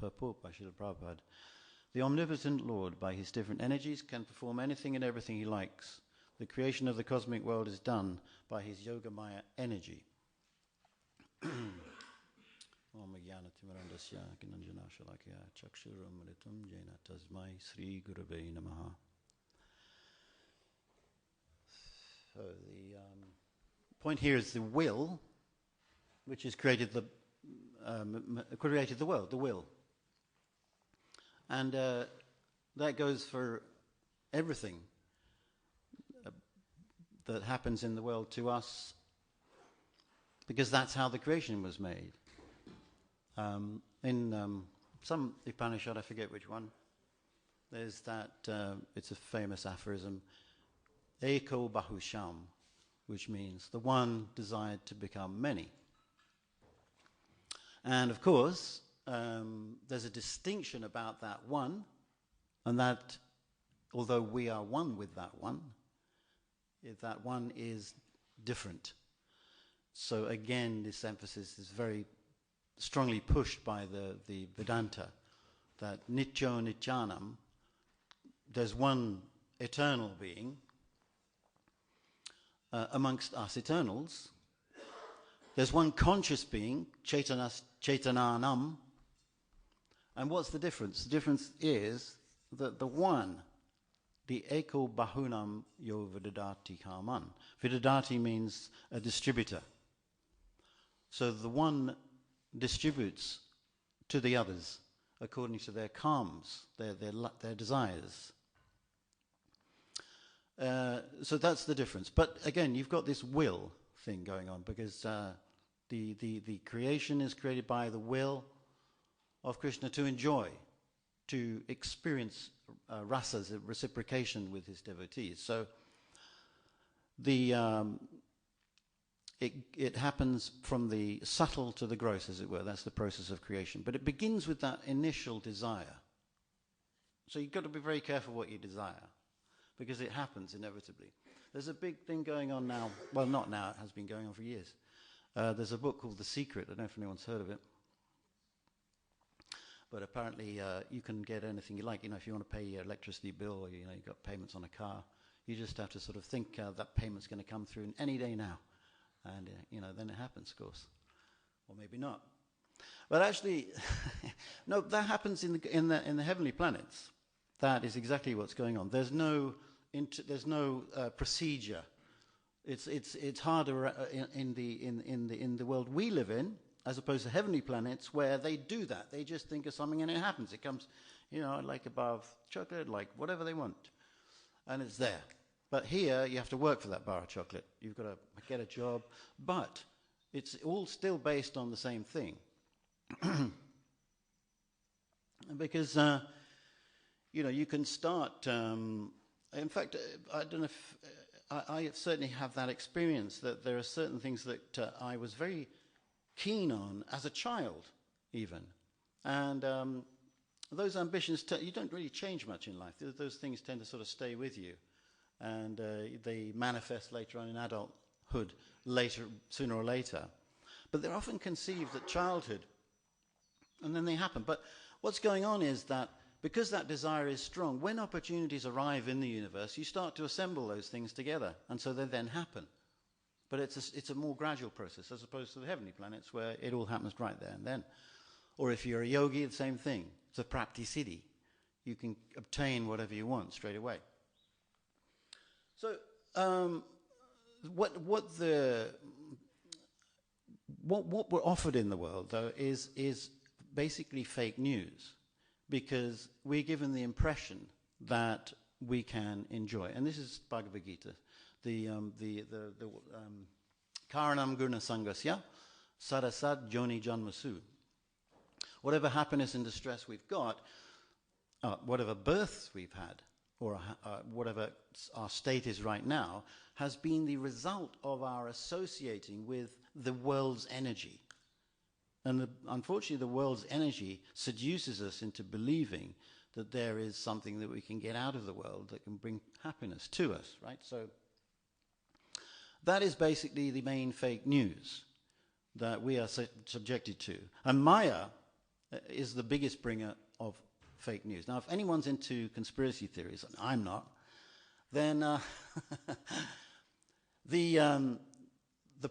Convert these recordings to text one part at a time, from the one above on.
purport by Srila Prabhupada. The omnipotent Lord, by his different energies, can perform anything and everything he likes. The creation of the cosmic world is done by his Yogamaya energy. Om Jnana Timirandasya Gnanjana Shalakya Chakshuram Mritum Jena Tasmai Sri Gurave Namaha. So the point here is the will, which has created the world, the will. And that goes for everything that happens in the world to us, because that's how the creation was made. In some Upanishad, I forget which one, there's that, it's a famous aphorism, Eko Bahusham, which means the one desired to become many. And of course, there's a distinction about that one, and that although we are one with that one is different. So again, this emphasis is very strongly pushed by the Vedanta, that Nityo Nityanam, there's one eternal being amongst us eternals. There's one conscious being, Chaitananam. And what's the difference? The difference is that the one, the Eko Bahunam Yo Vidadati Karman. Vidadati means a distributor. So the one distributes to the others according to their karmas, their desires. So that's the difference. But again, you've got this will thing going on, because the creation is created by the will of Krishna to enjoy, to experience rasas, reciprocation with his devotees. So it happens from the subtle to the gross, as it were. That's the process of creation. But it begins with that initial desire. So you've got to be very careful what you desire, because it happens inevitably. There's a big thing going on now. Well, not now. It has been going on for years. There's a book called The Secret. I don't know if anyone's heard of it. But apparently you can get anything you like. You know, if you want to pay your electricity bill, or you've got payments on a car, you just have to sort of think that payment's going to come through any day now. And, then it happens, of course. Or maybe not. But actually, no, that happens in the heavenly planets. That is exactly what's going on. There's no procedure. It's harder in the world we live in, as opposed to heavenly planets, where they do that. They just think of something and it happens. It comes, like a bar of chocolate, like whatever they want, and it's there. But here, you have to work for that bar of chocolate. You've got to get a job, but it's all still based on the same thing. Because you can start. In fact, I don't know if I certainly have that experience, that there are certain things that I was very keen on as a child, even, and those ambitions you don't really change much in life. Those things tend to sort of stay with you, and they manifest later on in adulthood, sooner or later. But they're often conceived at childhood, and then they happen. But what's going on is that because that desire is strong, when opportunities arrive in the universe, you start to assemble those things together, and so they then happen. But it's a more gradual process, as opposed to the heavenly planets, where it all happens right there and then. Or if you're a yogi, the same thing. It's a prapti siddhi. You can obtain whatever you want straight away. So what we're offered in the world, though, is basically fake news, because we're given the impression that we can enjoy. And this is Bhagavad Gita. The Karanam Guna Sangasya Sarasat Joni Janmasu. Whatever happiness and distress we've got, whatever births we've had, or whatever our state is right now, has been the result of our associating with the world's energy. And unfortunately, the world's energy seduces us into believing that there is something that we can get out of the world that can bring happiness to us, right? So that is basically the main fake news that we are subjected to. And Maya is the biggest bringer of fake news. Now, if anyone's into conspiracy theories, and I'm not, then the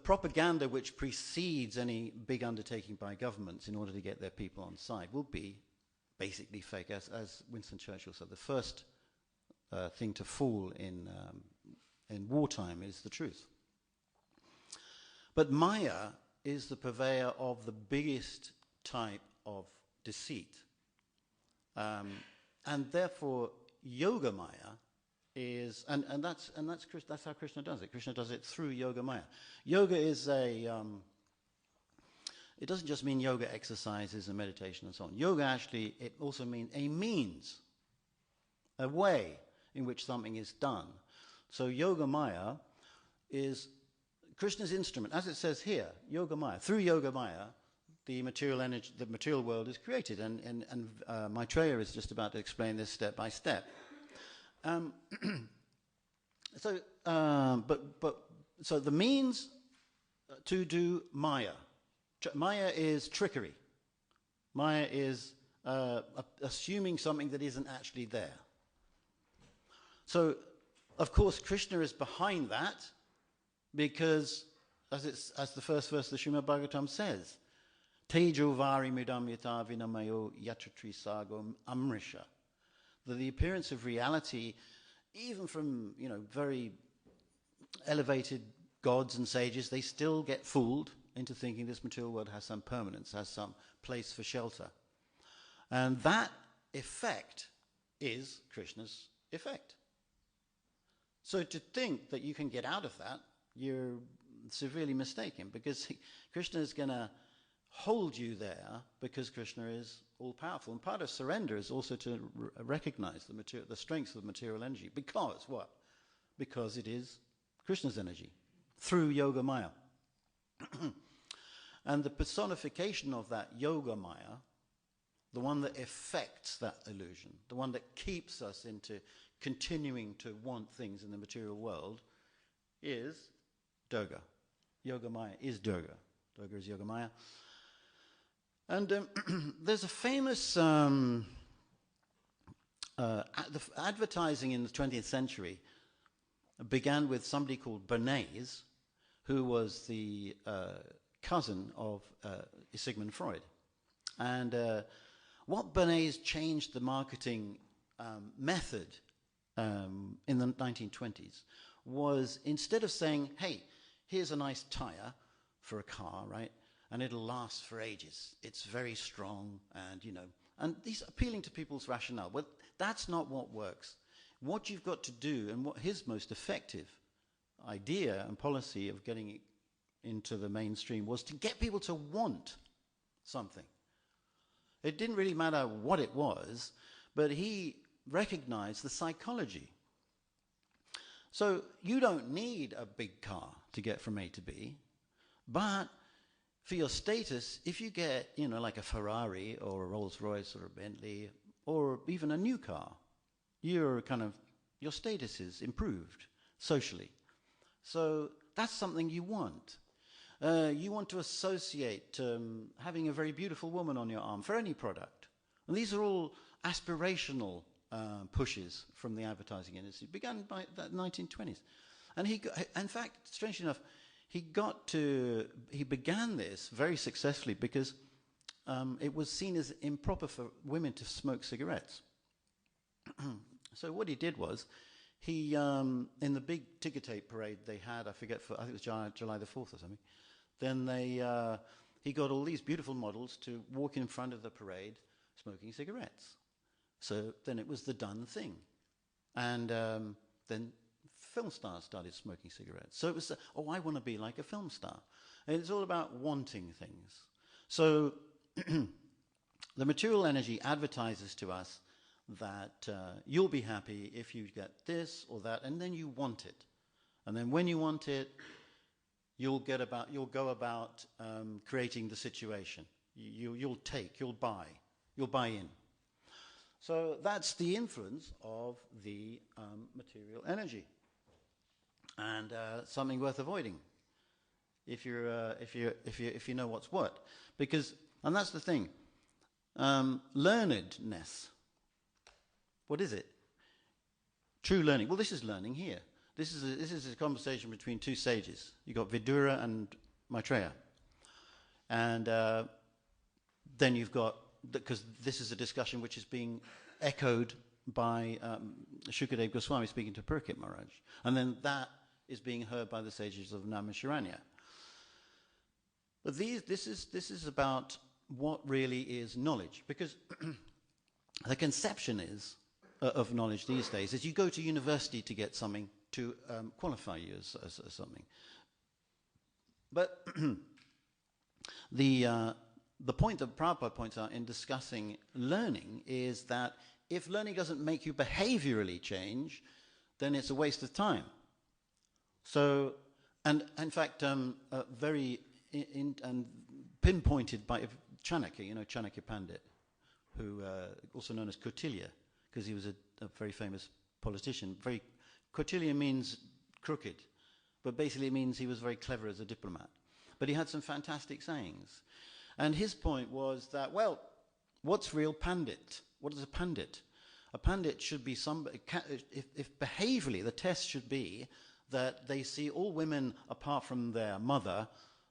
propaganda which precedes any big undertaking by governments in order to get their people on side will be basically fake. As Winston Churchill said, the first thing to fall in wartime is the truth. But Maya is the purveyor of the biggest type of deceit. And therefore, Yoga Maya is, and that's how Krishna does it. Krishna does it through Yoga Maya. Yoga is it doesn't just mean yoga exercises and meditation and so on. Yoga actually, it also means a means, a way in which something is done. So Yoga Maya is Krishna's instrument, as it says here, Yoga Maya. Through Yoga Maya, the material energy, the material world is created, and Maitreya is just about to explain this step by step. So the means to do Maya. Maya is trickery. Maya is assuming something that isn't actually there. So, of course, Krishna is behind that because, as the first verse of the Srimad Bhagavatam says, Tejo vari mudam yata vinamayo yatratri sagam amrisha. That the appearance of reality, even from very elevated gods and sages, they still get fooled into thinking this material world has some permanence, has some place for shelter. And that effect is Krishna's effect. So to think that you can get out of that, you're severely mistaken, because Krishna is going to hold you there because Krishna is all-powerful. And part of surrender is also to recognize the strength of the material energy. Because what? Because it is Krishna's energy through Yoga Maya. And the personification of that Yoga Maya, the one that effects that illusion, the one that keeps us into continuing to want things in the material world, is Durga. Yoga Maya is Durga. Durga is Yoga Maya. And there's a famous the advertising in the 20th century began with somebody called Bernays, who was the cousin of Sigmund Freud. And what Bernays changed the marketing method in the 1920s was, instead of saying, hey, here's a nice tire for a car, right? And it'll last for ages. It's very strong, and these appealing to people's rationale. Well, that's not what works. What you've got to do, and what his most effective idea and policy of getting it into the mainstream was to get people to want something. It didn't really matter what it was, but he recognized the psychology. So you don't need a big car to get from A to B, but for your status, if you get, like a Ferrari or a Rolls-Royce or a Bentley or even a new car, your status is improved socially. So that's something you want. You want to associate having a very beautiful woman on your arm for any product. And these are all aspirational pushes from the advertising industry. It began by the 1920s. And in fact, strangely enough, he began this very successfully because it was seen as improper for women to smoke cigarettes. So what he did was, he in the big ticker tape parade they had, I think it was July the 4th or something, then he got all these beautiful models to walk in front of the parade smoking cigarettes. So then it was the done thing. And then film stars started smoking cigarettes. So it was, I want to be like a film star. And it's all about wanting things. So the material energy advertises to us that you'll be happy if you get this or that, and then you want it. And then when you want it, you'll go about creating the situation. You'll buy in. So that's the influence of the material energy, and something worth avoiding if you know what's what. And that's the thing. Learnedness. What is it? True learning. Well, this is learning here. This is a conversation between two sages. You've got Vidura and Maitreya. And then you've got, because this is a discussion which is being echoed by Shukadeva Goswami speaking to Parikshit Maharaj. And then that is being heard by the sages of Naimisharanya. But this is about what really is knowledge. Because the conception is of knowledge these days is you go to university to get something to qualify you as something. But the point that Prabhupada points out in discussing learning is that if learning doesn't make you behaviorally change, then it's a waste of time. So, and in fact, very and pinpointed by Chanakya, Chanakya Pandit, who also known as Kautilya, because he was a very famous politician. Kautilya means crooked, but basically it means he was very clever as a diplomat. But he had some fantastic sayings. And his point was that, well, what's real pandit? What is a pandit? A pandit should be somebody, if behaviorally the test should be that they see all women apart from their mother,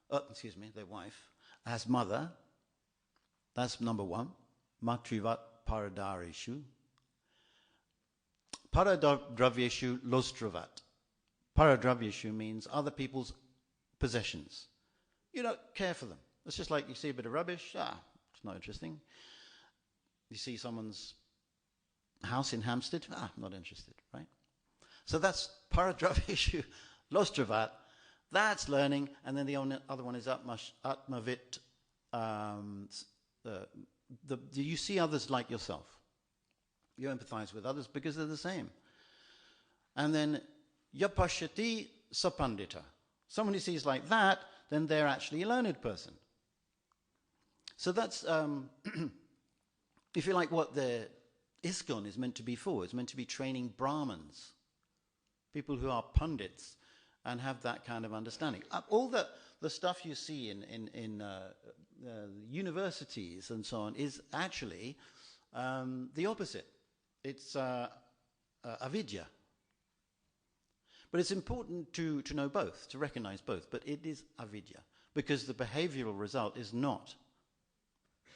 their wife, as mother. That's number one. Matrivat paradarishu. Paradravyeshu lostravat. Paradravyeshu means other people's possessions. You don't care for them. It's just like you see a bit of rubbish. It's not interesting. You see someone's house in Hampstead. Not interested, right? So that's paradravyeshu lostravat. That's learning. And then the other one is atmavit. You see others like yourself. You empathize with others because they're the same. And then yapashati sapandita. Someone who sees like that, then they're actually a learned person. So that's, if you like, what the ISKCON is meant to be for. It's meant to be training Brahmins, people who are pundits and have that kind of understanding. All the stuff you see in universities and so on is actually the opposite. It's avidya. But it's important to know both, to recognize both. But it is avidya, because the behavioral result is not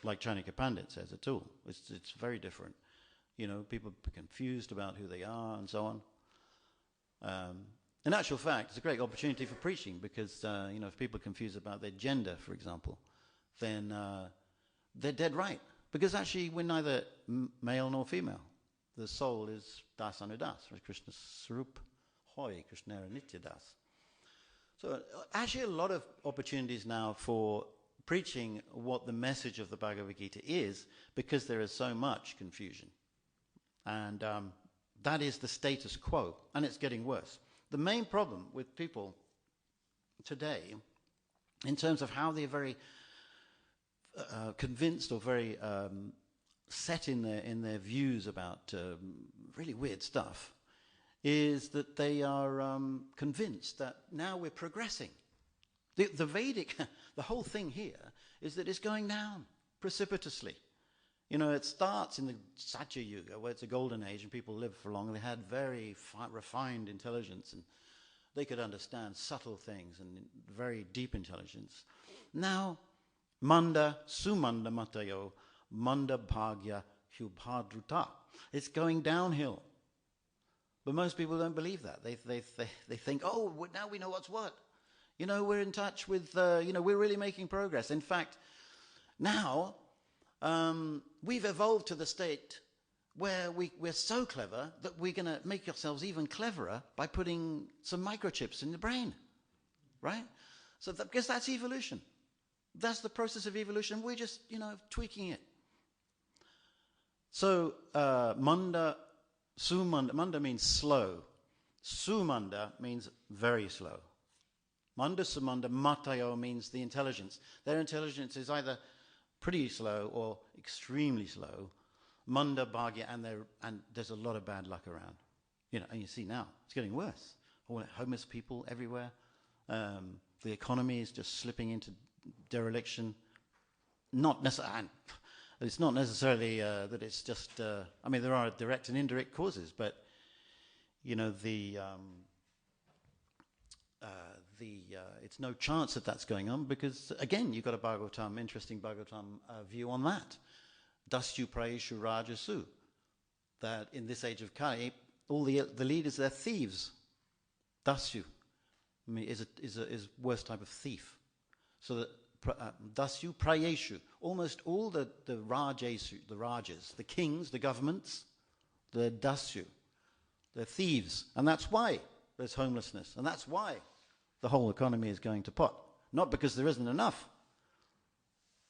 like Chanakya Pandit says at all. It's very different. People are confused about who they are and so on. In actual fact, it's a great opportunity for preaching because, if people are confused about their gender, for example, then they're dead right. Because actually we're neither male nor female. The soul is das anudas, Krishna Sarup Hoy, Krishna Nitya Das. So actually a lot of opportunities now for preaching what the message of the Bhagavad Gita is, because there is so much confusion. And that is the status quo, and it's getting worse. The main problem with people today, in terms of how they're very convinced or very set in their views about really weird stuff, is that they are convinced that now we're progressing. The Vedic, the whole thing here is that it's going down precipitously. It starts in the Satya Yuga, where it's a golden age and people lived for long. They had very refined intelligence and they could understand subtle things and very deep intelligence. Now, Manda, Sumanda Matayo, Manda Bhagya Hubhadruta. It's going downhill. But most people don't believe that. They think, now we know what's what. We're in touch with, we're really making progress. In fact, now we've evolved to the state where we're so clever that we're going to make ourselves even cleverer by putting some microchips in the brain, right? So because that's evolution. That's the process of evolution. We're just, tweaking it. So Manda, Sumanda, Manda means slow. Sumanda means very slow. Manda Sumanda Matayo means the intelligence. Their intelligence is either pretty slow or extremely slow. Manda Bhagya, and there's a lot of bad luck around. And you see now, it's getting worse. All homeless people everywhere. The economy is just slipping into dereliction. Not necessarily, It's not necessarily that it's just. I mean, there are direct and indirect causes, but you know it's no chance that that's going on because again, you've got a Bhagavatam, interesting Bhagavatam view on that. Dasyu Prayeshu Rajasu, that in this age of Kali, all the leaders they're thieves. Dasyu is worst type of thief. So that Dasyu Prayeshu, almost all the Rajesu, the Rajas, the kings, the governments, the Dasyu, they're thieves, and that's why there's homelessness, and that's why the whole economy is going to pot. Not because there isn't enough.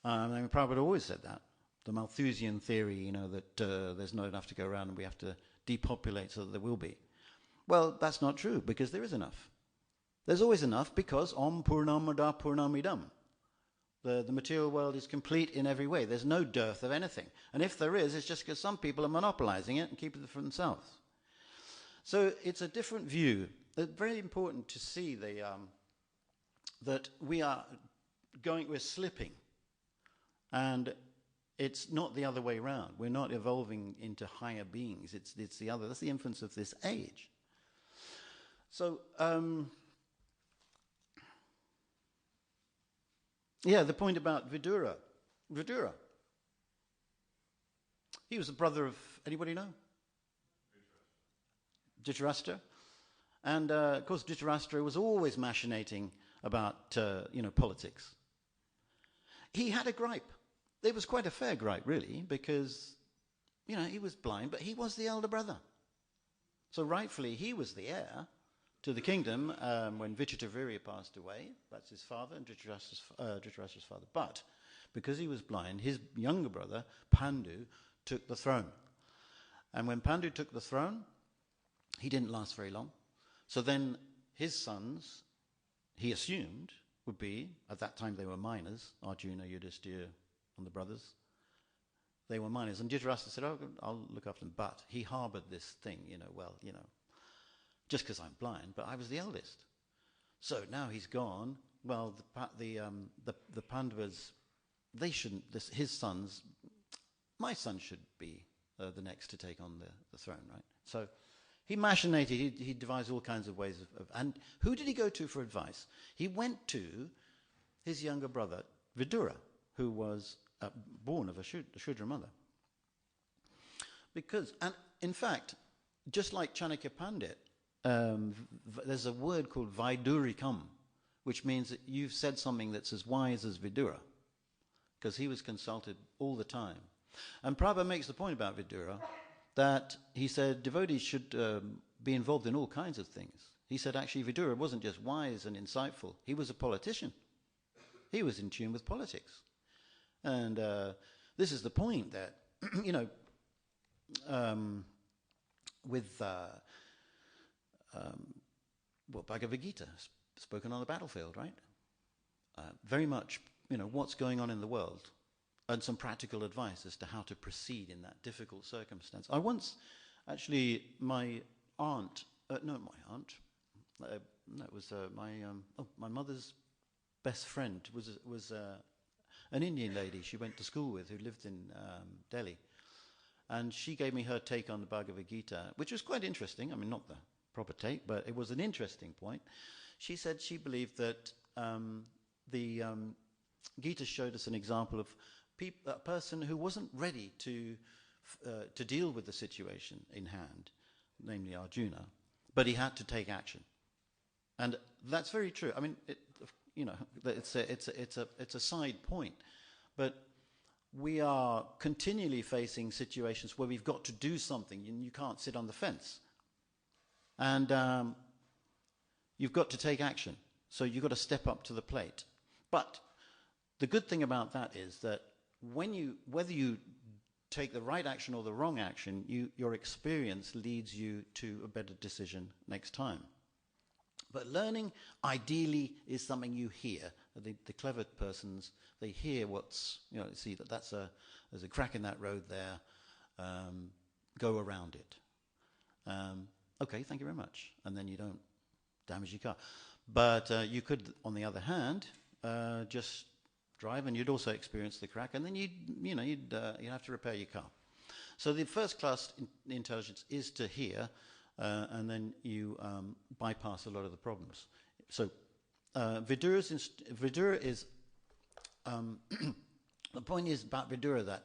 I mean, Prabhupada always said that. The Malthusian theory, you know, that there's not enough to go around and we have to depopulate so that there will be. Well, that's not true, because there is enough. There's always enough because Om Purnamada Purnamidam. The material world is complete in every way. There's no dearth of anything. And if there is, it's just because some people are monopolizing it and keeping it for themselves. So it's a different view. It's very important to see that we're slipping. And it's not the other way around. We're not evolving into higher beings. It's the other. That's the influence of this age. So, the point about Vidura. Vidura. He was the brother of, anybody know? Dhritarashtra. And, of course, Dhritarashtra was always machinating about, politics. He had a gripe. It was quite a fair gripe, really, because, he was blind, but he was the elder brother. So rightfully, he was the heir to the kingdom when Vichitravirya passed away. That's his father and Dhritarashtra's father. But because he was blind, his younger brother, Pandu, took the throne. And when Pandu took the throne, he didn't last very long. So then his sons, he assumed, would be, at that time they were minors, Arjuna, Yudhishthira, and the brothers. They were minors. And Dhritarashtra said, I'll look after them. But he harbored this thing, just because I'm blind, but I was the eldest. So now he's gone. Well, the Pandavas, they shouldn't, his sons, my son should be the next to take on the throne, right? So he machinated, he devised all kinds of ways of, and who did he go to for advice? He went to his younger brother, Vidura, who was born of a Shudra mother. And in fact, just like Chanakya Pandit, there's a word called Vaidurikam, which means that you've said something that's as wise as Vidura, because he was consulted all the time. And Prabhupada makes the point about Vidura that he said devotees should be involved in all kinds of things. He said actually Vidura wasn't just wise and insightful, he was a politician. He was in tune with politics. And this is the point that, with Bhagavad Gita, spoken on the battlefield, right? Very much, what's going on in the world, and some practical advice as to how to proceed in that difficult circumstance. I once, actually, my mother's best friend was an Indian lady she went to school with who lived in Delhi. And she gave me her take on the Bhagavad Gita, which was quite interesting. I mean, not the proper take, but it was an interesting point. She said she believed that the Gita showed us an example of a person who wasn't ready to deal with the situation in hand, namely Arjuna, but he had to take action. And that's very true. I mean, it's a side point, but we are continually facing situations where we've got to do something, and you can't sit on the fence. And you've got to take action. So you've got to step up to the plate. But the good thing about that is that whether you take the right action or the wrong action, your experience leads you to a better decision next time. But learning, ideally, is something you hear. The clever persons, they hear see that there's a crack in that road there, go around it. Okay, thank you very much. And then you don't damage your car. But you could, on the other hand, just drive, and you'd also experience the crack, and then you'd have to repair your car. So the first class intelligence is to hear, and then you bypass a lot of the problems. So Vidura is the point is about Vidura that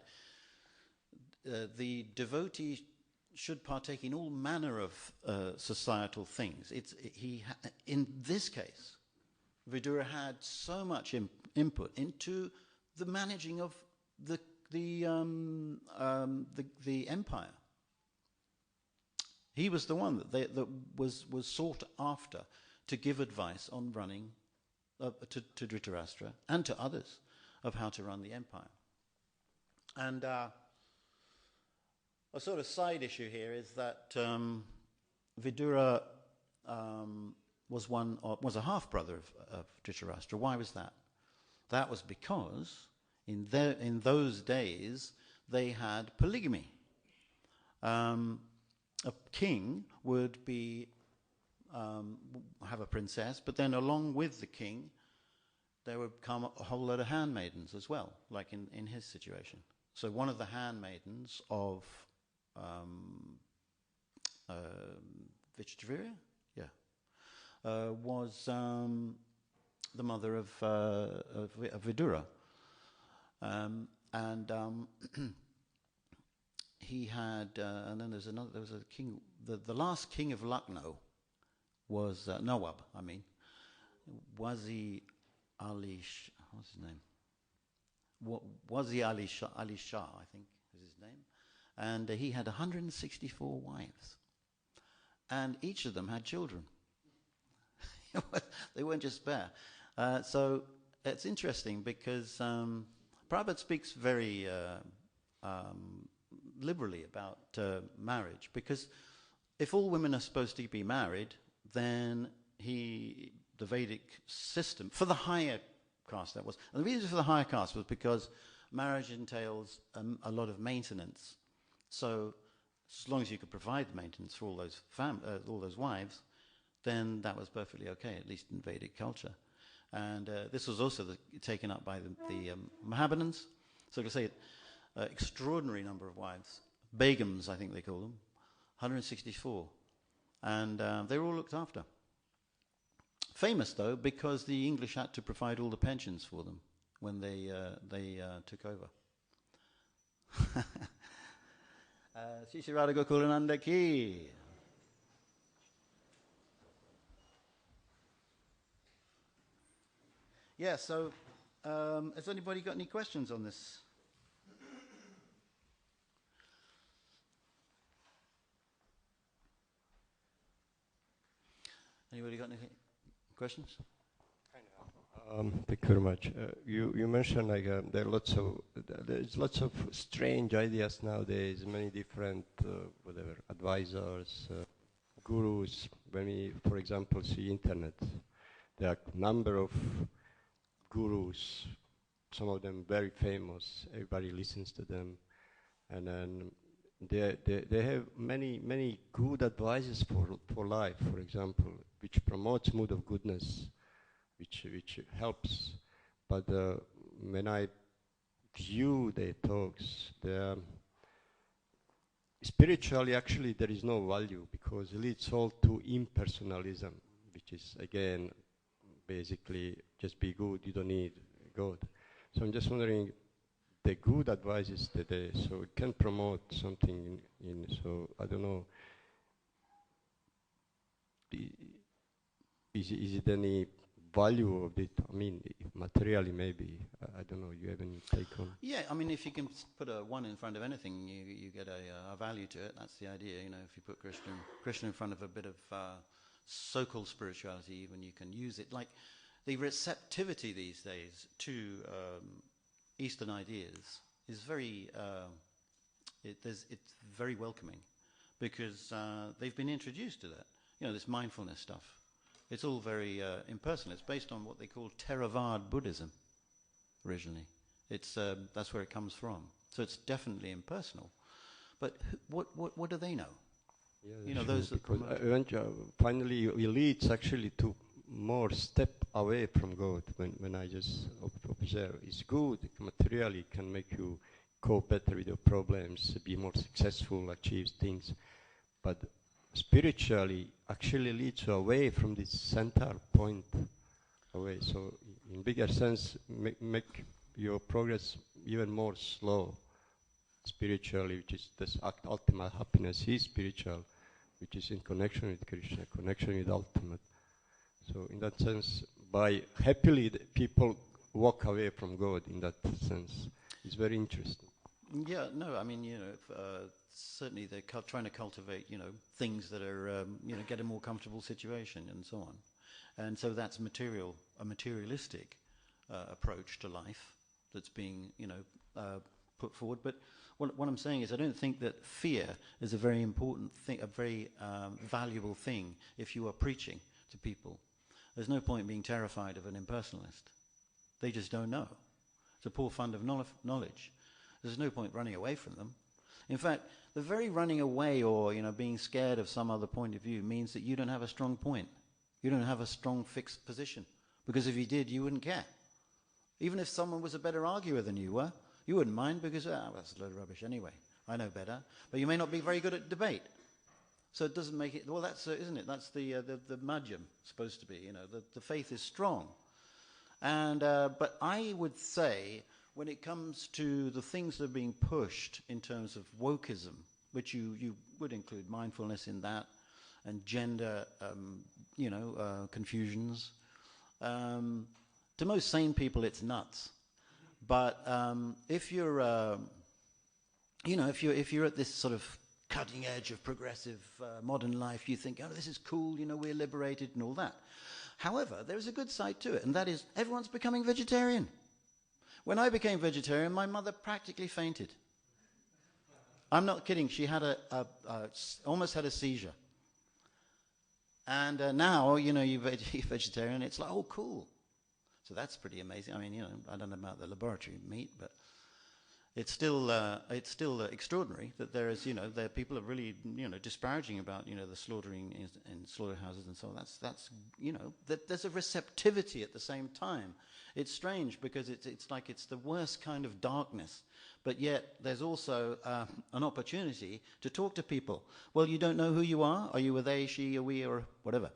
the devotee should partake in all manner of societal things. In this case, Vidura had so much input into the managing of the empire. He was the one that was sought after to give advice on running to Dhritarashtra and to others of how to run the empire. And a sort of side issue here is that Vidura was a half brother of Dhritarashtra. Why was that? That was because in those days they had polygamy. A king would have a princess, but then along with the king there would come a whole lot of handmaidens as well, like in his situation. So one of the handmaidens of Vichitravira, was the mother of Vidura, and he had, and then there was a king. The last king of Lucknow was Nawab. Wazi Ali. What's his name? Wazi Ali Shah, I think is his name. And he had 164 wives. And each of them had children. They weren't just spare. So it's interesting because Prabhupada speaks very liberally about marriage. Because if all women are supposed to be married, then the Vedic system, for the higher caste that was, and the reason for the higher caste was because marriage entails a lot of maintenance. So as long as you could provide maintenance for all those wives, then that was perfectly okay, at least in Vedic culture. And this was also taken up by the Mohammedans. So to say, extraordinary number of wives, begums, I think they call them, 164, and they were all looked after. Famous though, because the English had to provide all the pensions for them when they took over. Sri Sri Radha Gokulananda ki. Yeah, so has anybody got any questions on this? Anybody got any questions? Thank you very much. You mentioned there's lots of strange ideas nowadays. Many different advisors, gurus. When we, for example, see internet, there are a number of gurus. Some of them very famous. Everybody listens to them, and then they have many good advices for life. For example, which promotes mood of goodness, which helps. But when I view their talks, spiritually actually there is no value, because it leads all to impersonalism, which is again basically just be good, you don't need God. So I'm just wondering, the good advices today, so it can promote something so I don't know, is it any value of it? I mean, materially maybe, I don't know, you have any take on? Yeah, I mean, if you can put a one in front of anything, you get a value to it. That's the idea, if you put Krishna in front of a bit of so-called spirituality, even you can use it. Like the receptivity these days to Eastern ideas is it's very welcoming, because they've been introduced to that. This mindfulness stuff. It's all very impersonal. It's based on what they call Theravada Buddhism originally. That's where it comes from. So it's definitely impersonal. But what do they know? Yeah, those because finally it leads actually to more step away from God when I just observe. It's good, materially can make you cope better with your problems, be more successful, achieve things, but spiritually actually leads you away from this center point away. So in bigger sense, make your progress even more slow spiritually, which is this ultimate happiness is spiritual, which is in connection with Krishna, connection with ultimate. So in that sense, by happily people walk away from God in that sense. It's very interesting. Yeah, no, I mean, certainly they're trying to cultivate, things that are, get a more comfortable situation and so on. And so that's a materialistic approach to life that's being, put forward. But what I'm saying is I don't think that fear is a very important thing, a very valuable thing if you are preaching to people. There's no point being terrified of an impersonalist. They just don't know. It's a poor fund of knowledge. There's no point running away from them. In fact, the very running away or being scared of some other point of view means that you don't have a strong point. You don't have a strong fixed position. Because if you did, you wouldn't care. Even if someone was a better arguer than you were, you wouldn't mind because, that's a load of rubbish anyway. I know better. But you may not be very good at debate. So it doesn't make it, well, that's, isn't it? That's the madhyam supposed to be, the faith is strong. And, but I would say when it comes to the things that are being pushed in terms of wokeism, which you would include mindfulness in that, and gender, confusions, to most sane people it's nuts. But if you're, if you're at this sort of cutting edge of progressive modern life, you think, this is cool, we're liberated and all that. However, there is a good side to it, and that is everyone's becoming vegetarian. When I became vegetarian, my mother practically fainted. I'm not kidding. She had almost had a seizure. And now, you're vegetarian, it's like, oh, cool. So that's pretty amazing. I mean, I don't know about the laboratory meat, but it's still extraordinary that there is, there people are really, disparaging about, the slaughtering in slaughterhouses and so on. That's that there's a receptivity at the same time. It's strange because it's like it's the worst kind of darkness, but yet there's also an opportunity to talk to people. Well, you don't know who you are. Are you a they, she, a we, or whatever?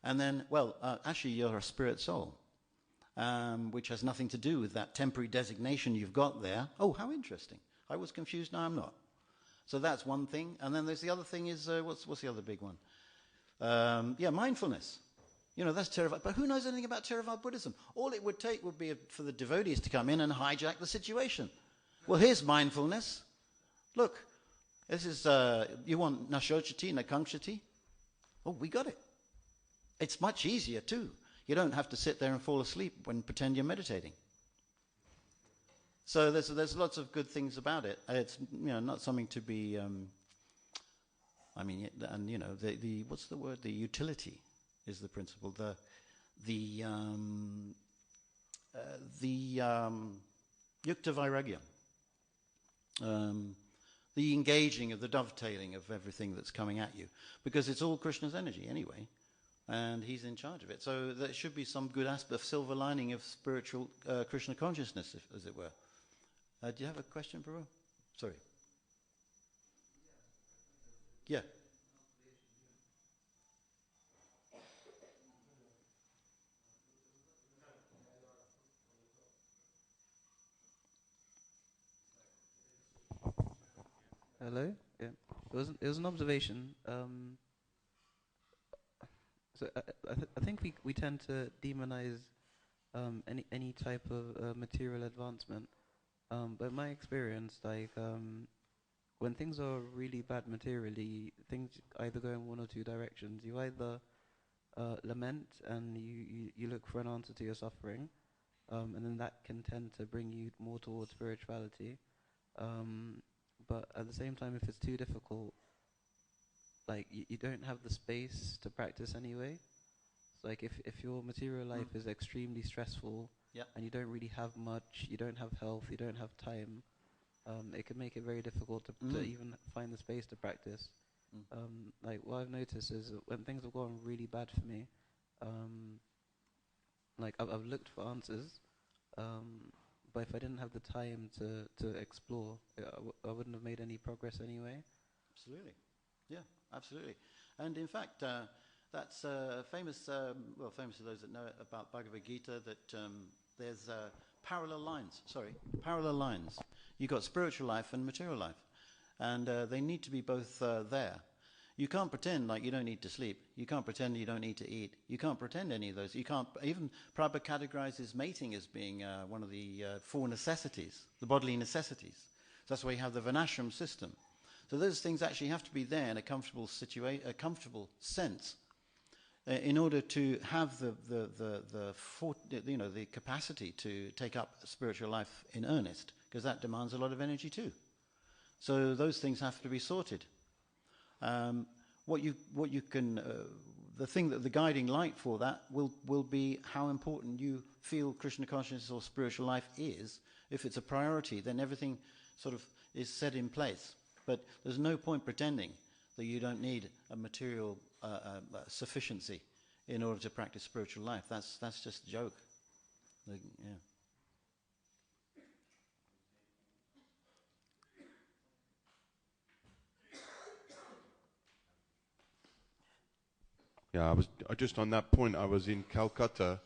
And then, actually, you're a spirit soul. Which has nothing to do with that temporary designation you've got there. Oh, how interesting. I was confused, now I'm not. So that's one thing. And then there's the other thing is, what's the other big one? Mindfulness. That's Theravada. But who knows anything about Theravada Buddhism? All it would take would be for the devotees to come in and hijack the situation. Well, here's mindfulness. Look, this is, you want Nashochati, Nakangshati? Oh, we got it. It's much easier too. You don't have to sit there and fall asleep when pretend you're meditating. So there's lots of good things about it. It's not something to be. The what's the word? The utility is the principle. The yukta vairagya. The engaging of the dovetailing of everything that's coming at you, because it's all Krishna's energy anyway. And he's in charge of it. So there should be some good aspect of silver lining of spiritual Krishna consciousness, as it were. Do you have a question, Prabhu? Sorry. Yeah. Hello? Yeah. It was an observation. So I think we tend to demonize any type of material advancement, but in my experience, when things are really bad materially, things either go in one or two directions. You either lament and you look for an answer to your suffering, and then that can tend to bring you more towards spirituality. But at the same time, if it's too difficult, like you don't have the space to practice anyway. So like if your material life is extremely stressful, and you don't really have much, you don't have health, you don't have time, it can make it very difficult to even find the space to practice. Like what I've noticed is that when things have gone really bad for me, like I've looked for answers, but if I didn't have the time to explore, I wouldn't have made any progress anyway. Absolutely. Yeah, absolutely. And in fact, that's famous, well, famous to those that know about Bhagavad Gita, that there's parallel lines. Parallel lines. You've got spiritual life and material life. And they need to be both there. You can't pretend like you don't need to sleep. You can't pretend you don't need to eat. You can't pretend any of those. You can't, even Prabhupada categorizes mating as being one of the four necessities, the bodily necessities. So that's why you have the Varnashram system. So those things actually have to be there in a comfortable a comfortable sense, in order to have the capacity to take up spiritual life in earnest, because that demands a lot of energy too. So those things have to be sorted. What you can, the thing that the guiding light for that will be how important you feel Krishna consciousness or spiritual life is. If it's a priority, then everything sort of is set in place. But there's no point pretending that you don't need a material sufficiency in order to practice spiritual life. That's just a joke. Yeah. Yeah, just on that point. I was in Calcutta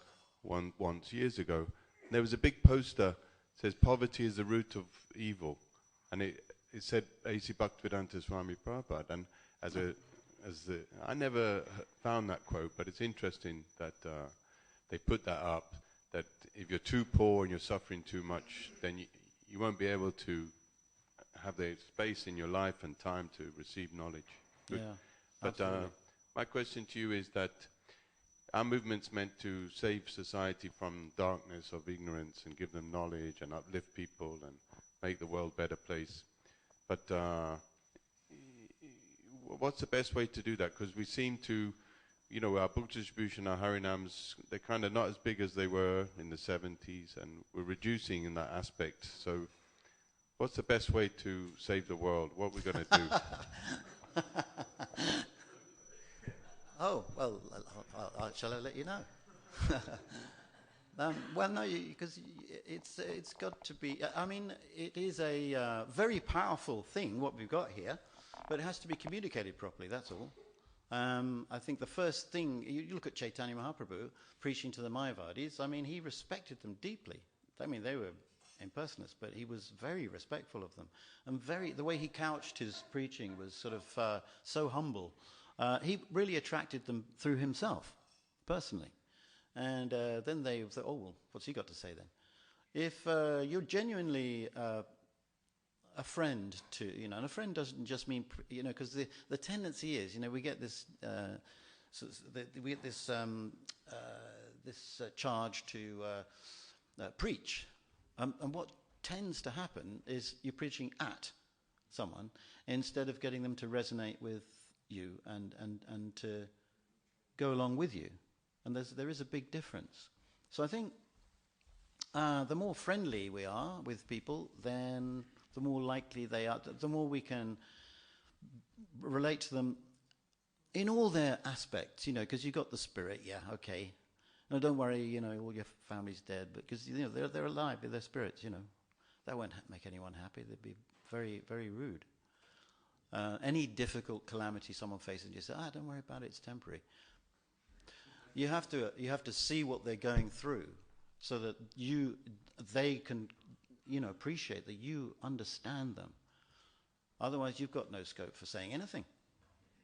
once years ago. There was a big poster says poverty is the root of evil, and it said A.C. Bhaktivedanta Swami Prabhupada. And I never found that quote, but it's interesting that they put that up. That if you're too poor and you're suffering too much, then you won't be able to have the space in your life and time to receive knowledge. Good. Yeah, but my question to you is that our movement's meant to save society from darkness of ignorance and give them knowledge and uplift people and make the world a better place. But what's the best way to do that? Because we seem to, our book distribution, our Harinams, they're kind of not as big as they were in the 70s, and we're reducing in that aspect. So what's the best way to save the world? What are we going to do? Oh, well, shall I let you know? Well, no, because it's got to be, I mean, it is a very powerful thing, what we've got here, but it has to be communicated properly, that's all. I think the first thing, you look at Chaitanya Mahaprabhu preaching to the Mayavadis, I mean, he respected them deeply. I mean, they were impersonalists, but he was very respectful of them. And the way he couched his preaching was sort of so humble. He really attracted them through himself, personally. And then they thought, oh, well, what's he got to say then? If you're genuinely a friend to, and a friend doesn't just mean, because the tendency is, we get this, this charge to preach. And what tends to happen is you're preaching at someone instead of getting them to resonate with you and to go along with you. And there is a big difference. So I think the more friendly we are with people, then the more likely they are, the more we can relate to them in all their aspects, because you've got the spirit, yeah, okay. No, don't worry, all your family's dead, but because, they're alive, they're spirits, That won't make anyone happy. They'd be very, very rude. Any difficult calamity someone faces, you say, don't worry about it, it's temporary. You have to see what they're going through so that they can, appreciate that you understand them. Otherwise, you've got no scope for saying anything.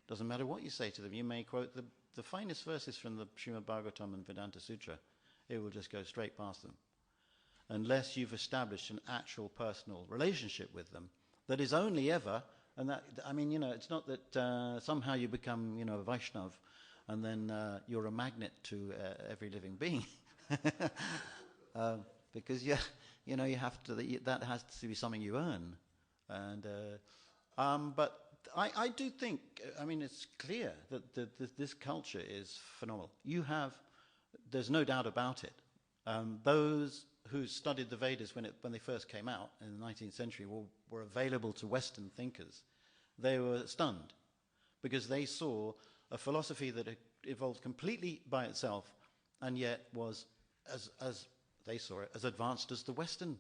Doesn't matter what you say to them. You may quote the finest verses from the Srimad Bhagavatam and Vedanta Sutra. It will just go straight past them. Unless you've established an actual personal relationship with them that is only ever, and that, it's not that somehow you become, a Vaishnav and then you're a magnet to every living being. Because, you have to, that has to be something you earn. And, but I do think, it's clear that this culture is phenomenal. There's no doubt about it. Those who studied the Vedas when they first came out in the 19th century were available to Western thinkers. They were stunned because they saw a philosophy that had evolved completely by itself and yet was as they saw it, as advanced as the Western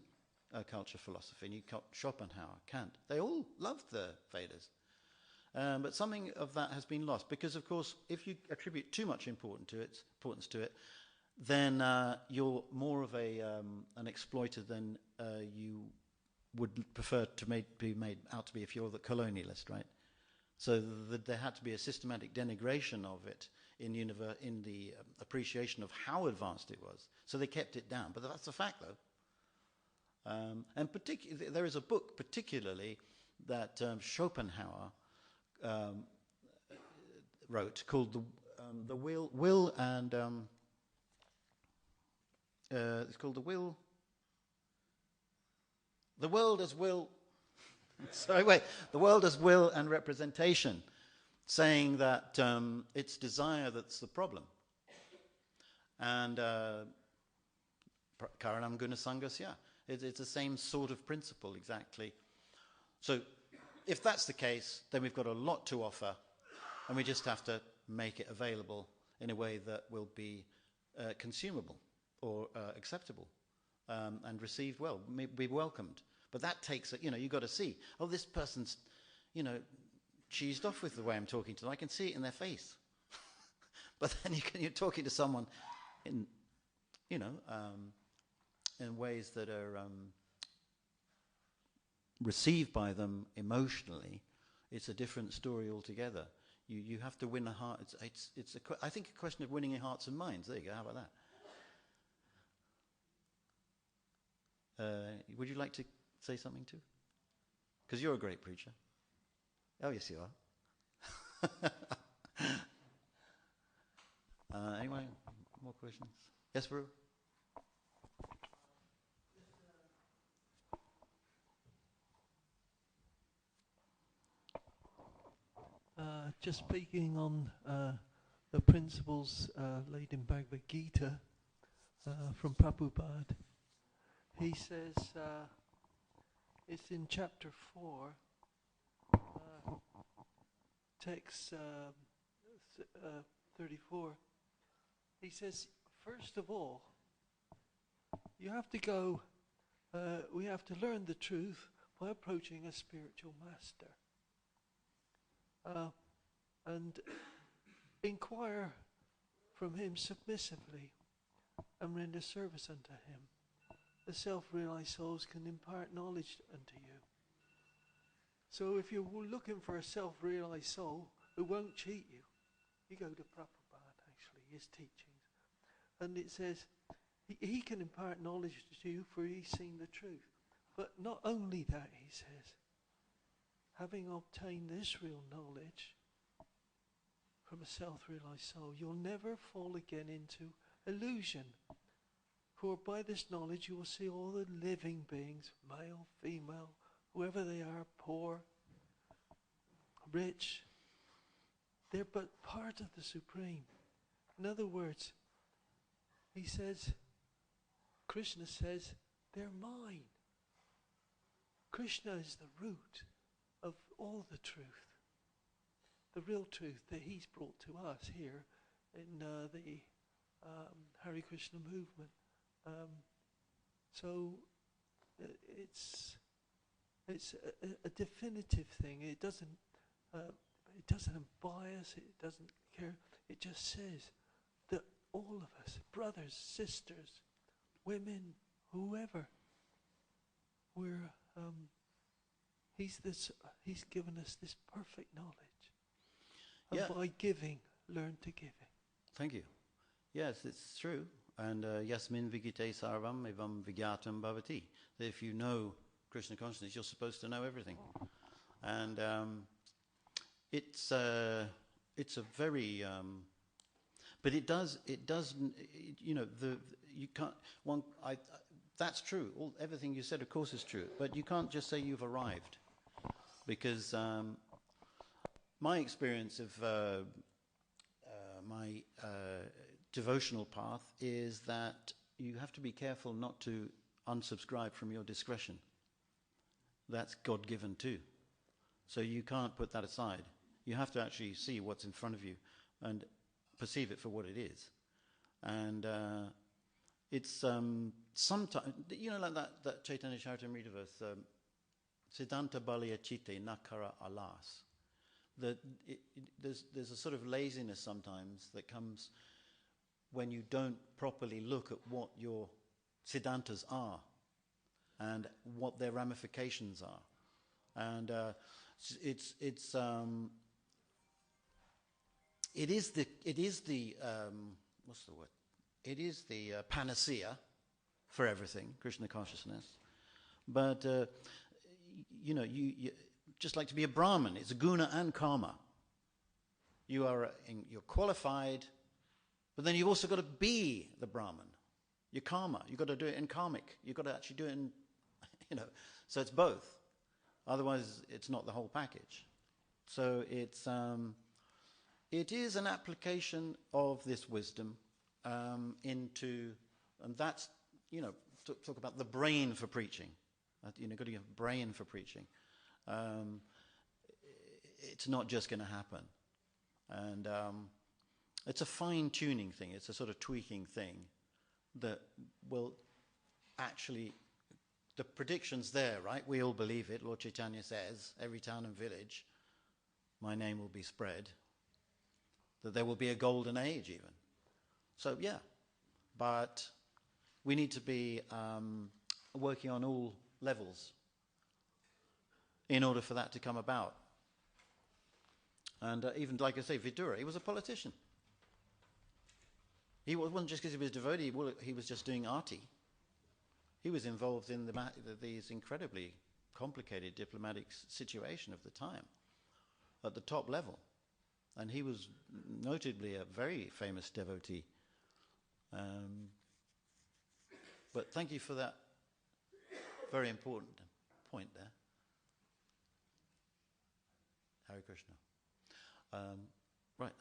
culture philosophy. And you got Schopenhauer, Kant. They all loved the Vedas. But something of that has been lost because, of course, if you attribute too much importance to it, then you're more of an exploiter than you would prefer to be made out to be if you're the colonialist, right? So there had to be a systematic denigration of it in the appreciation of how advanced it was. So they kept it down. But that's a fact, though. And there is a book particularly that Schopenhauer wrote called the Will and it's called The World as Will. The World as Will and Representation, saying that it's desire that's the problem. And Karanam Guna Sangasya. It's the same sort of principle, exactly. So if that's the case, then we've got a lot to offer, and we just have to make it available in a way that will be consumable or acceptable and received well, be welcomed. But that takes, you've got to see, oh, this person's, cheesed off with the way I'm talking to them. I can see it in their face. But then you're talking to someone in ways that are received by them emotionally. It's a different story altogether. You have to win a heart. I think a question of winning hearts and minds. There you go. How about that? Would you like to say something too? Because you're a great preacher. Oh, yes, you are. Anyone? More questions? Yes, Baru? Just speaking on the principles laid in Bhagavad Gita from Prabhupada, he says, it's in chapter 4, text 34. He says, first of all, you have to go, we have to learn the truth by approaching a spiritual master. And inquire from him submissively and render service unto him. The self-realized souls can impart knowledge unto you. So if you're looking for a self-realized soul who won't cheat you, you go to Prabhupada, actually, his teachings. And it says, he can impart knowledge to you, for he's seen the truth. But not only that, he says, having obtained this real knowledge from a self-realized soul, you'll never fall again into illusion. For by this knowledge you will see all the living beings, male, female, whoever they are, poor, rich, they're but part of the Supreme. In other words, he says, Krishna says, they're mine. Krishna is the root of all the truth. The real truth that he's brought to us here in the Hare Krishna movement. So it's a definitive thing. It doesn't bias. It doesn't care. It just says that all of us, brothers, sisters, women, whoever, we're he's given us this perfect knowledge. And by giving, learn to give it. Thank you. Yes, it's true. And yasmin vigite sarvam evam vigyatam bhavati. That if you know Krishna consciousness, you're supposed to know everything. And it's a very, but it does, you can't, that's true. Everything you said, of course, is true. But you can't just say you've arrived. Because my experience of my devotional path is that you have to be careful not to unsubscribe from your discretion. That's God-given too. So you can't put that aside. You have to actually see what's in front of you and perceive it for what it is. And it's sometimes, like that Chaitanya Charitamrita verse, Siddhanta Balya Chitte Nakara Alas. There's a sort of laziness sometimes that comes when you don't properly look at what your siddhantas are and what their ramifications are. And it is the what's the word? It is the panacea for everything, Krishna consciousness. But you just like to be a Brahmin. It's guna and karma. You're qualified, but then you've also got to be the Brahmin. Your karma, you've got to do it in karmic. You've got to actually do it in, so it's both. Otherwise, it's not the whole package. So it is an application of this wisdom into, and that's, talk about the brain for preaching. Got to have a brain for preaching. It's not just going to happen. And it's a fine-tuning thing. It's a sort of tweaking thing that will actually, the prediction's there, right? We all believe it. Lord Chaitanya says, every town and village, my name will be spread. That there will be a golden age even. So, yeah. But we need to be working on all levels in order for that to come about. And even, like I say, Vidura, he was a politician. He wasn't just because he was a devotee, he was just doing arti. He was involved in these incredibly complicated diplomatic situation of the time at the top level. And he was notably a very famous devotee. But thank you for that very important point there. Hare Krishna.